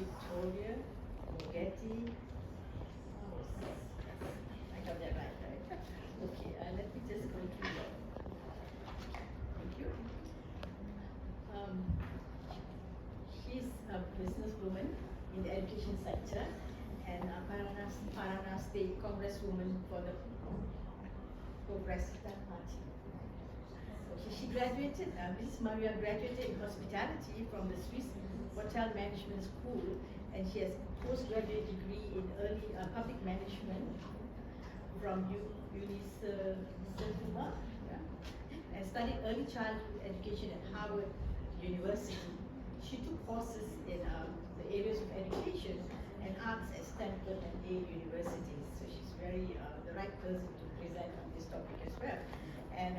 Victoria Moghetti. Oh, I got that right? Okay, let me just go through that. Thank you. Um, she's a businesswoman in the education sector and a Parana State Congresswoman for the Progressive Party. So she graduated, Mrs. Maria graduated in hospitality from the Swiss Hotel Management School, and she has a postgraduate degree in early public management from Suíça, and studied early childhood education at Harvard University. She took courses in the areas of education and arts at Stanford and Yale universities. So she's very the right person to present on this topic as well. And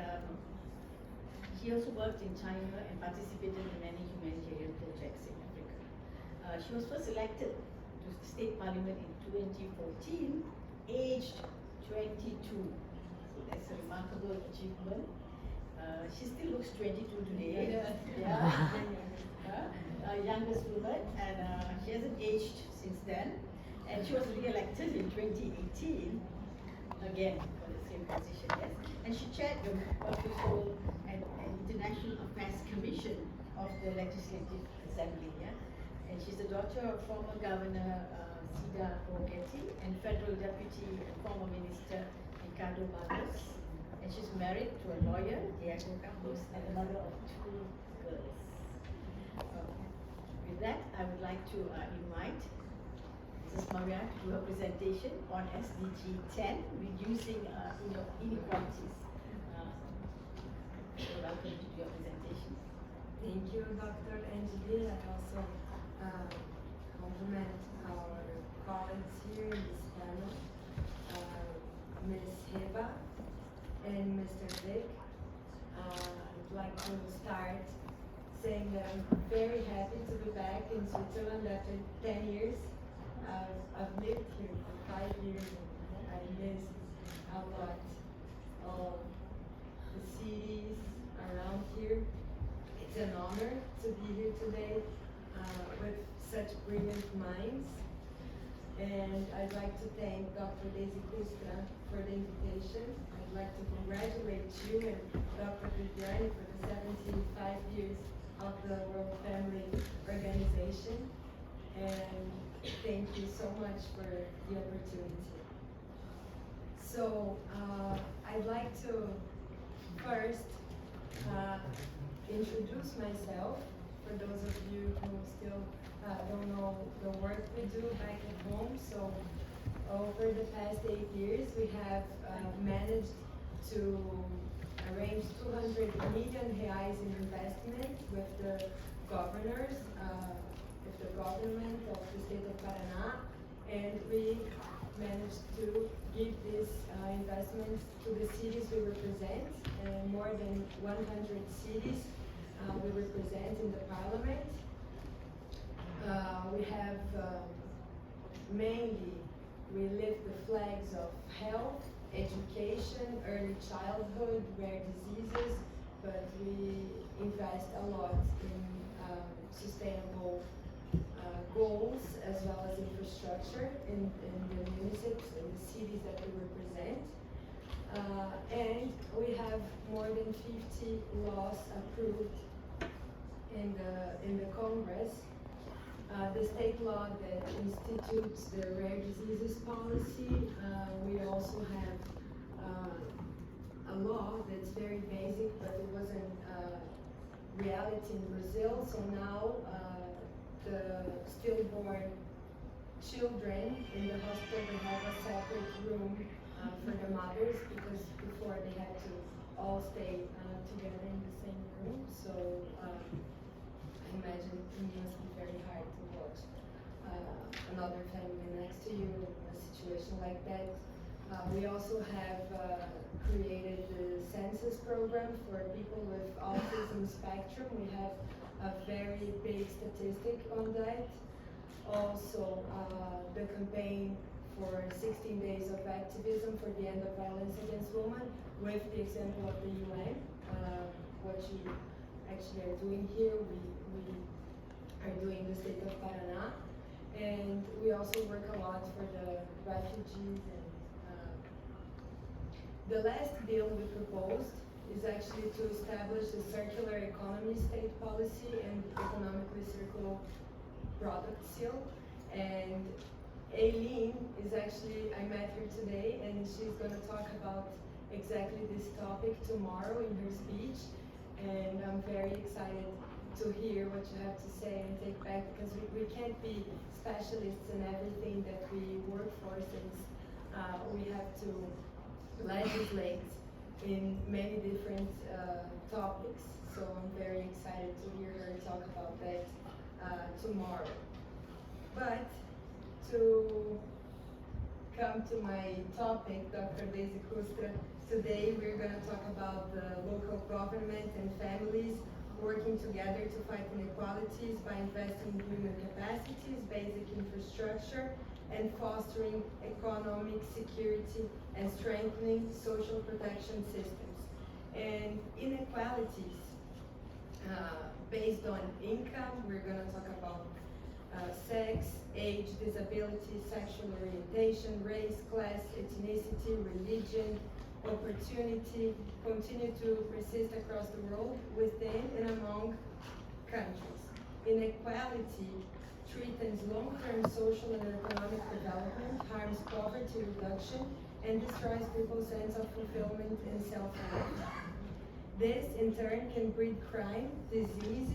she also worked in China and participated in many humanitarian projects in Africa. She was first elected to the state parliament in 2014, aged 22. So that's a remarkable achievement. She still looks 22 today. Youngest woman, and she hasn't aged since then. And she was re-elected in 2018, again for the same position, yes. And she chaired the Official and International Affairs Commission of the Legislative Assembly. Yeah? And she's the daughter of former Governor Sida Borghetti and Federal Deputy and former Minister Ricardo Barros. And she's married to a lawyer, Diego Campos, and the mother of 2 girls. With that, I would like to invite Mrs. Maria to do her presentation on SDG 10, reducing inequalities. So welcome to your presentation. Thank you, Dr. Angeli. I also compliment our colleagues here in this panel, Ms. Heba and Mr. Vic. I'd like to start saying that I'm very happy to be back in Switzerland after 10 years. I've lived here for 5 years and I miss a lot of the cities around here. It's an honor to be here today with such brilliant minds. And I'd like to thank Dr. Daisy Kustra for the invitation. I'd like to congratulate you and Dr. Viviani for the 75 years of the World Family Organization. And thank you so much for the opportunity. So I'd like to first introduce myself for those of you who still don't know the work we do back at home. So over the past 8 years, we have managed to arrange 200 million reais in investment with the governors, with the government of the state of Paraná, and we managed to give these investments to the cities we represent, more than 100 cities we represent in the parliament. We have mainly, we lift the flags of health, education, early childhood, rare diseases, but we invest a lot in sustainable goals as well as infrastructure in the municipes and the cities that we represent. And we have more than 50 laws approved in the Congress. The state law that institutes the rare diseases policy, we also have a law that's very basic, but it wasn't reality in Brazil. So now the stillborn children in the hospital, they have a separate room for the mothers, because before they had to all stay together in the same room. So I imagine it must be very hard to watch another family next to you in a situation like that. We also have created the census program for people with autism spectrum. We have a very big statistic on that. Also, the campaign for 16 days of activism for the end of violence against women, with the example of the UN. What you actually are doing here, we are doing the state of Paraná. also work a lot for the refugees. And the last bill we proposed is actually to establish a circular economy state policy and economically circular product seal. And Aileen is actually, I met her today, and she's going to talk about exactly this topic tomorrow in her speech. And I'm very excited to hear what you have to say and take back, because we can't be specialists in everything that we work for, since we have to legislate in many different topics. So I'm very excited to hear her talk about that tomorrow. But to come to my topic, Dr. Daisy Kustra, today we're going to talk about the local government and families working together to fight inequalities by investing in human capacities, basic infrastructure, and fostering economic security and strengthening social protection systems. And inequalities based on income, we're going to talk about sex, age, disability, sexual orientation, race, class, ethnicity, religion, opportunity, continue to persist across the world, within and among countries. Inequality threatens long-term social and economic development, harms poverty reduction, and destroys people's sense of fulfillment and self-worth. This, in turn, can breed crime, disease,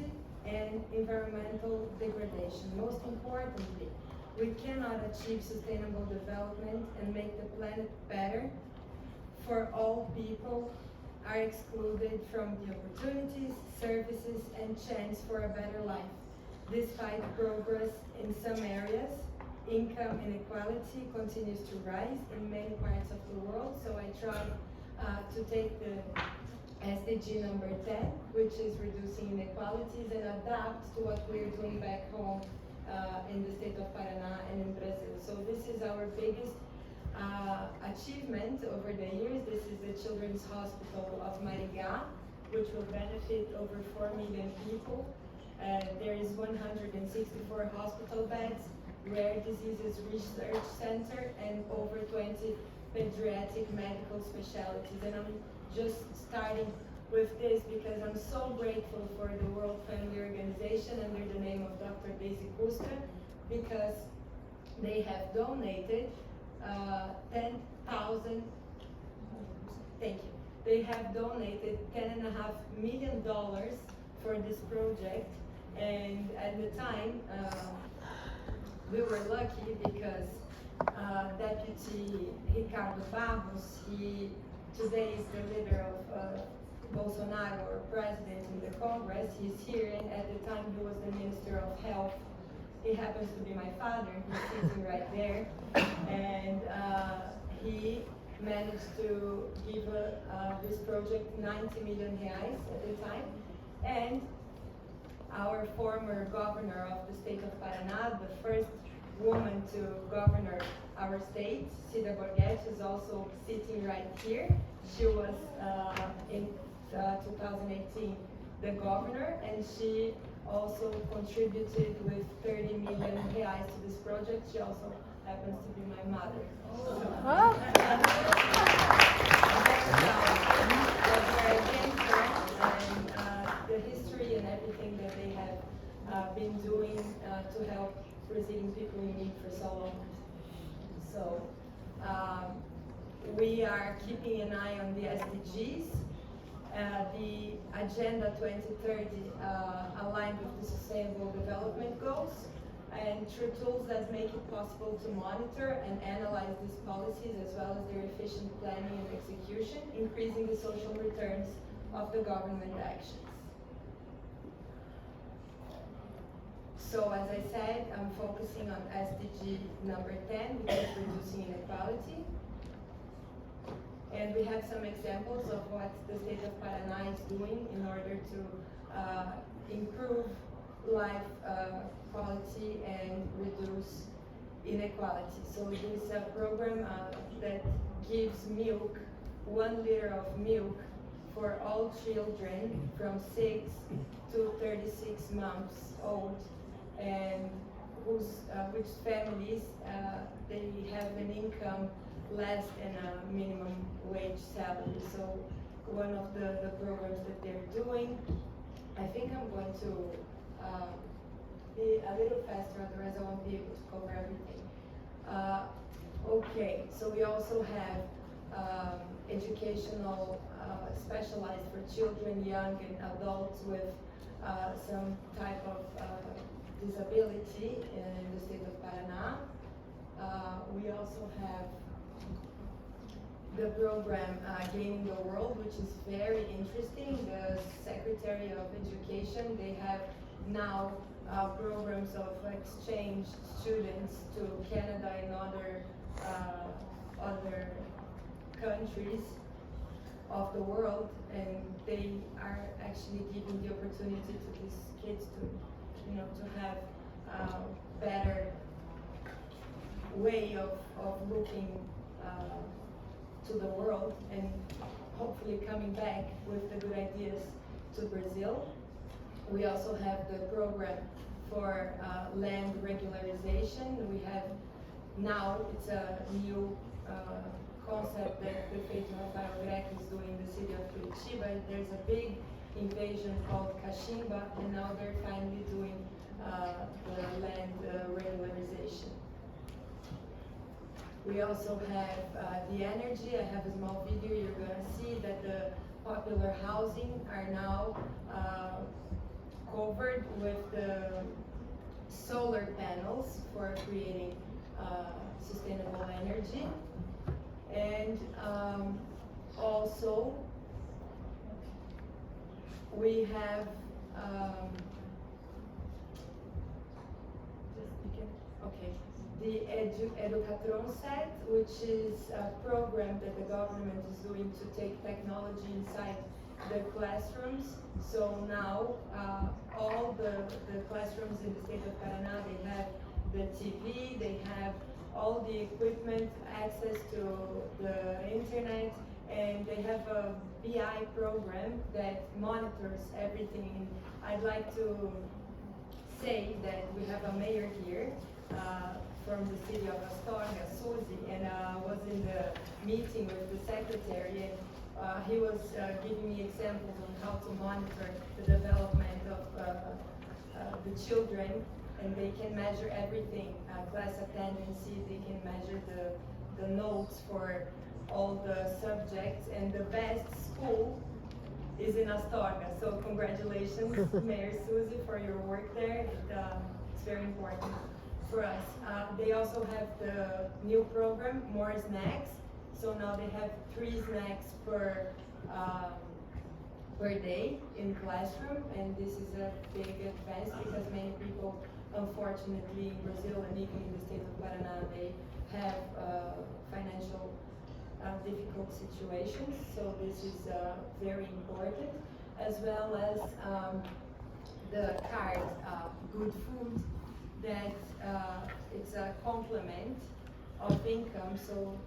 and environmental degradation. Most importantly, we cannot achieve sustainable development and make the planet better for all people are excluded from the opportunities, services, and chance for a better life. Despite progress in some areas, income inequality continues to rise in many parts of the world. So I tried to take the SDG number 10, which is reducing inequalities, and adapt to what we're doing back home in the state of Paraná and in Brazil. So this is our biggest achievement over the years. This is the Children's Hospital of Maringá, which will benefit over 4 million people. There is 164 hospital beds, rare diseases research center, and over 20 pediatric medical specialties. And I'm just starting with this because I'm so grateful for the World Family Organization under the name of Dr. Daisy Kustra, because they have donated 10,000, thank you. They have donated $10.5 million for this project, and at the time, we were lucky because Deputy Ricardo Barros, he today is the leader of Bolsonaro, or president in the Congress. He's here, and at the time he was the Minister of Health. He happens to be my father, he's sitting right there, and he managed to give this project 90 million reais at the time. And our former governor of the state of Paraná, the first woman to govern our state, Cida Borghetti, is also sitting right here. She was in 2018 the governor, and she also contributed with 30 million reais to this project. She also happens to be my mother. And the history and everything that they have been doing to help Brazilian people in need for so long. So we are keeping an eye on the SDGs. The Agenda 2030 aligned with the Sustainable Development Goals, and through tools that make it possible to monitor and analyze these policies, as well as their efficient planning and execution, increasing the social returns of the government actions. So as I said, I'm focusing on SDG number 10, which is reducing inequality. And we have some examples of what the state of Paraná is doing in order to improve life quality and reduce inequality. So this is a program that gives milk, 1 liter of milk for all children from 6 to 36 months old, and which families they have an income less than a minimum wage salary. So one of the programs that they're doing, I think I'm going to be a little faster, otherwise I won't be able to cover everything. Okay, so we also have educational specialized for children, young and adults with some type of disability in the state of Paraná. We also have the program Gaining the World, which is very interesting. The Secretary of Education, they have now programs of exchange students to Canada and other countries of the world, and they are actually giving the opportunity to these kids to, to have a better way of looking to the world and hopefully coming back with the good ideas to Brazil. We also have the program for land regularization. We have now, it's a new concept that Prefeito Rafael Greco is doing in the city of Curitiba. There's a big invasion called Cachimba, and now they're finally doing the land regularization. We also have the energy. I have a small video. You're going to see that the popular housing are now covered with the solar panels for creating sustainable energy. And also we have the Educatron set, which is a program that the government is doing to take technology inside the classrooms. So now all the classrooms in the state of Paraná, they have the TV, they have all the equipment, access to the internet, and they have a BI program that monitors everything. I'd like to say that we have a mayor here from the city of Astorga, Suzy, and I was in the meeting with the secretary, and he was giving me examples on how to monitor the development of the children, and they can measure everything, class attendance, they can measure the notes for all the subjects, and the best school is in Astorga. So congratulations, Mayor Suzy, for your work there. It's very important for us. They also have the new program, More Snacks. So now they have 3 snacks per day in classroom, and this is a big advance because many people, unfortunately, in Brazil and even in the state of Paraná, they have financial difficult situations. So this is very important, as well as the card, Good Food, that it's a complement of income, so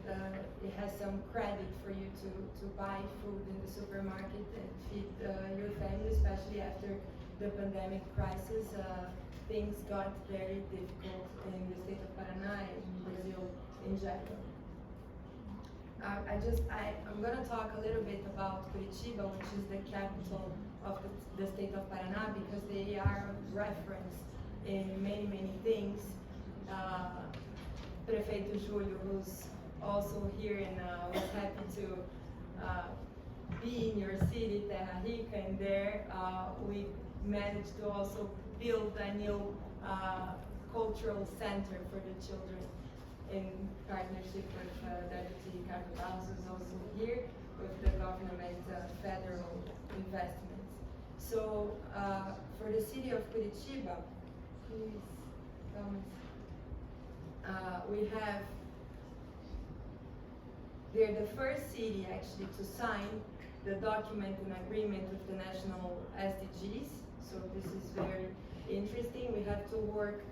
it has some credit for you to buy food in the supermarket and feed your family, especially after the pandemic crisis. Things got very difficult in the state of Paraná and Brazil in general. I'm going to talk a little bit about Curitiba, which is the capital of the state of Paraná, because they are referenced in many, many things. Prefeito Julio, who's also here, and was happy to be in your city, Terra Rica, and there we managed to also build a new cultural center for the children in partnership with Deputy Ricardo Barros, who's also here, with the government federal investments. So for the city of Curitiba, please comment. We have, they're the first city actually to sign the document and agreement with the national SDGs. So this is very interesting. We have to work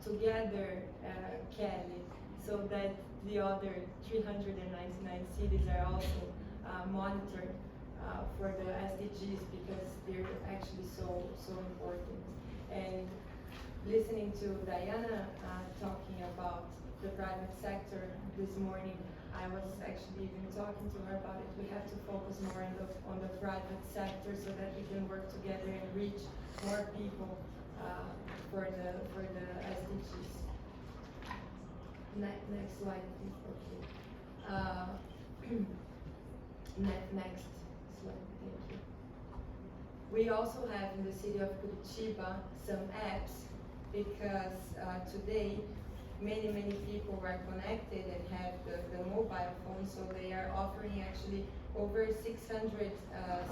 together, Kelly, so that the other 399 cities are also monitored for the SDGs, because they're actually so important. And listening to Diana talking about the private sector this morning, I was actually even talking to her about it. We have to focus more on the private sector so that we can work together and reach more people for the SDGs. Next slide, please. Okay. Next slide. Thank you. We also have in the city of Curitiba some apps because today many people are connected and have the mobile phone, so they are offering actually over 600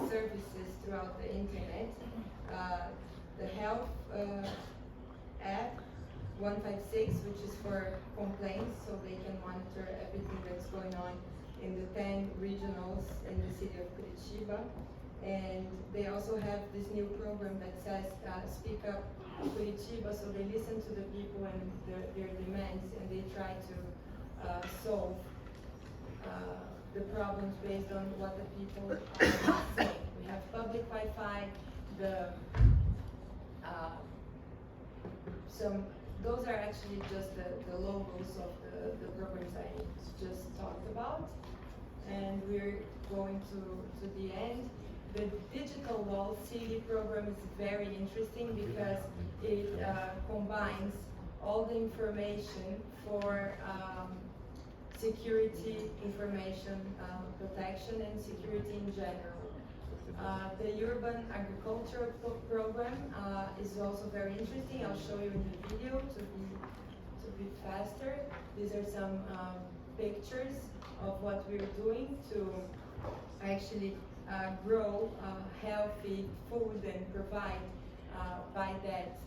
services throughout the internet. The health app 156, which is for complaints, so they can monitor everything that's going on in the 10 regionals in the city of Curitiba. And they also have this new program that says Speak Up Curitiba, so they listen to the people and their demands, and they try to solve the problems based on what the people are saying. We have public Wi-Fi, those are actually just the logos of the programs I just talked about. And we're going to the end. The Digital Wall City program is very interesting because it combines all the information for security information protection and security in general. The Urban Agriculture program is also very interesting. I'll show you in the video to be faster. These are some pictures of what we're doing to actually grow healthy food and provide by that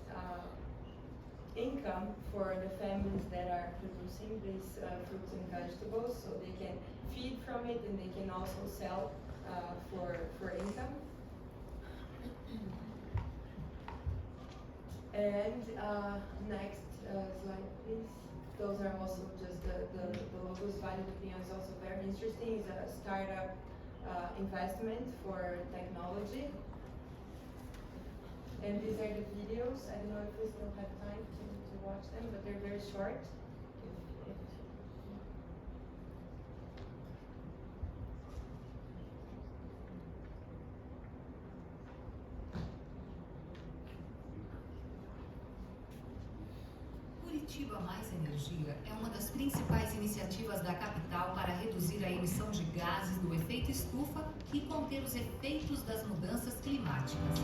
income for the families that are producing these fruits and vegetables, so they can feed from it and they can also sell for income. And next slide, please. Those are also just the logos. Vale do Pinhão is also very interesting. It's a startup investment for technology. And these are the videos. I don't know if we still have time to watch them, but they're very short. Curitiba Mais Energia é uma das principais iniciativas da capital para reduzir a emissão de gases do efeito estufa e conter os efeitos das mudanças climáticas.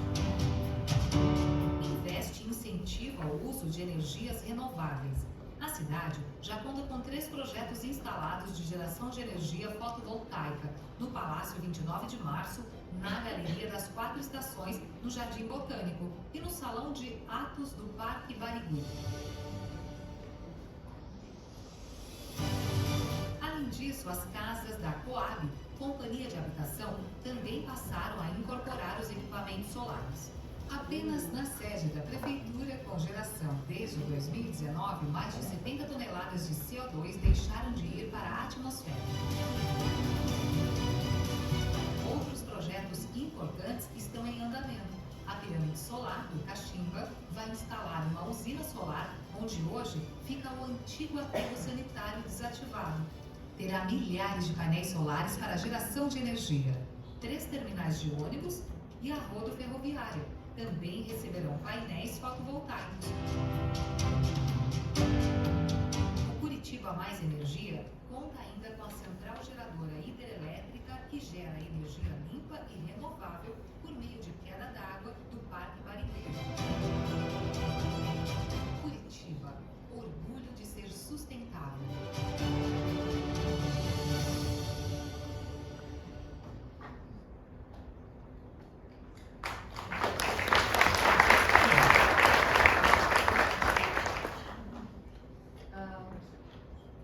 Investe e incentiva o uso de energias renováveis. A cidade já conta com 3 projetos instalados de geração de energia fotovoltaica no Palácio 29 de Março, na Galeria das 4 Estações, no Jardim Botânico e no Salão de Atos do Parque Barigui. Além disso, as casas da Coab, companhia de habitação, também passaram a incorporar os equipamentos solares. Apenas na sede da Prefeitura, com geração desde 2019, mais de 70 toneladas de CO2 deixaram de ir para a atmosfera. Outros projetos importantes estão em andamento. A pirâmide solar do Caximba vai instalar uma usina solar onde hoje fica o antigo aterro sanitário desativado. Terá milhares de painéis solares para geração de energia. 3 terminais de ônibus e a rodoferroviária também receberão painéis fotovoltaicos. O Curitiba Mais Energia conta ainda com a central geradora hidrelétrica que gera energia limpa e renovável por meio de queda d'água do Parque Barigui. Curitiba, orgulho de ser sustentável.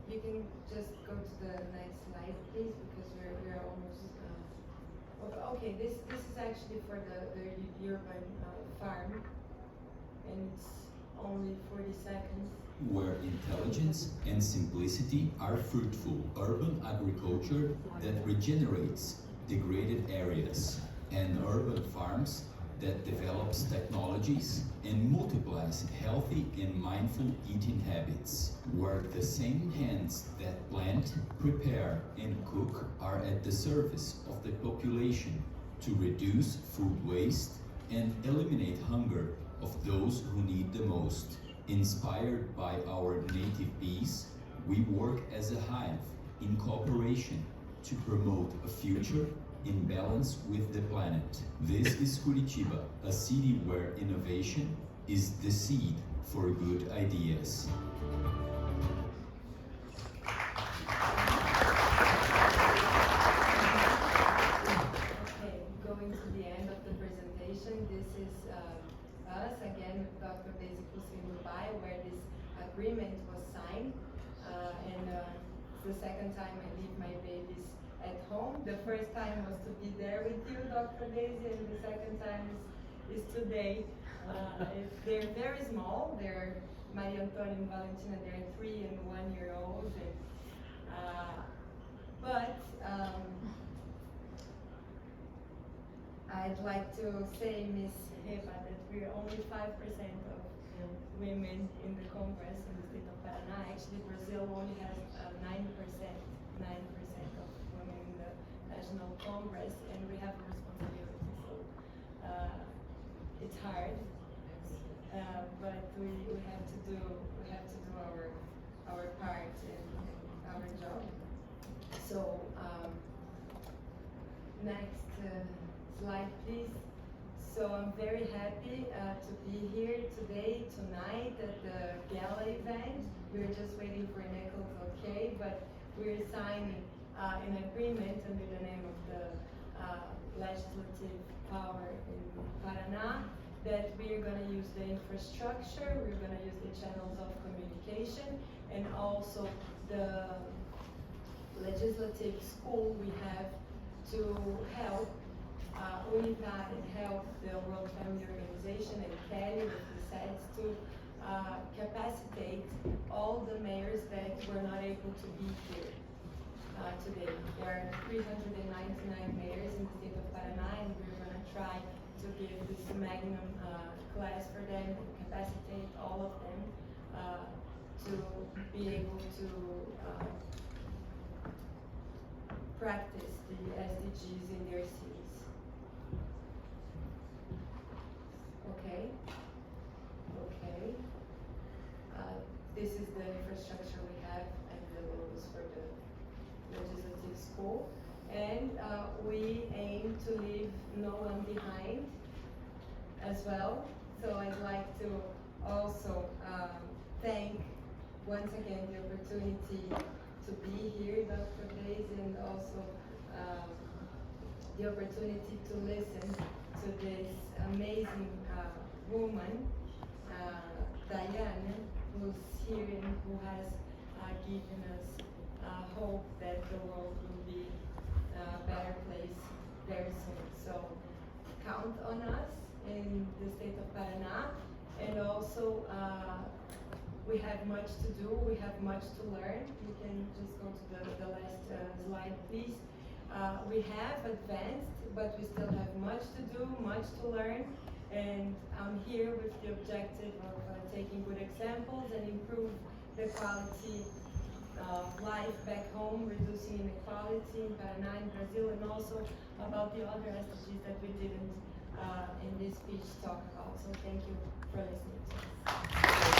You can just go to the next slide, please, because we're almost. Okay, this is actually for the urban farm, and it's only 40 seconds. Where intelligence and simplicity are fruitful, urban agriculture that regenerates degraded areas, and urban farms that develops technologies and multiplies healthy and mindful eating habits, where the same hands that plant, prepare, and cook are at the service of the population to reduce food waste and eliminate hunger of those who need the most. Inspired by our native bees, we work as a hive in cooperation to promote a future in balance with the planet. This is Curitiba, a city where innovation is the seed for good ideas. Okay, going to the end of the presentation, this is us again with Dr. Daisy in Dubai, where this agreement was signed, and it's the second time I leave my babies at home. The first time was to be there with you, Dr. Daisy, and the second time is today. They're very small. They're Maria Antonia and Valentina. They're 3 and 1 year old, and, but I'd like to say, Ms. Heba, that we're only 5% of women in the Congress in the state of Paraná. Actually, Brazil only has 9% of women in the National Congress, and we have a responsibility. So it's hard, but we have to do our part and our job. So next slide, please. So I'm very happy to be here today, tonight at the gala event. We're just waiting for Nichols, okay, but we're signing an agreement under the name of the legislative power in Paraná that we are going to use the infrastructure, we're going to use the channels of communication, and also the legislative school we have to help UNITAD and help the World Family Organization and Kelly with the SEDS to capacitate all the mayors that were not able to be here today. There are 399 mayors in the state of Paraná, and we're going to try to give this magnum class for them and capacitate all of them to be able to practice the SDGs in their cities. Okay. This is the infrastructure we have and the logos for the legislative school. And we aim to leave no one behind as well. So I'd like to also thank once again the opportunity to be here, Dr. Daisy, and also the opportunity to listen to this amazing woman, Diane, who's here and who has given us hope that the world will be a better place very soon. So count on us in the state of Paraná, and also we have much to do, we have much to learn. You can just go to the last slide, please. We have advanced, but we still have much to do, much to learn, and I'm here with the objective of taking good examples and improve the quality of life back home, reducing inequality in Paraná and Brazil, and also about the other SDGs that we didn't in this speech talk about. So thank you for listening to us.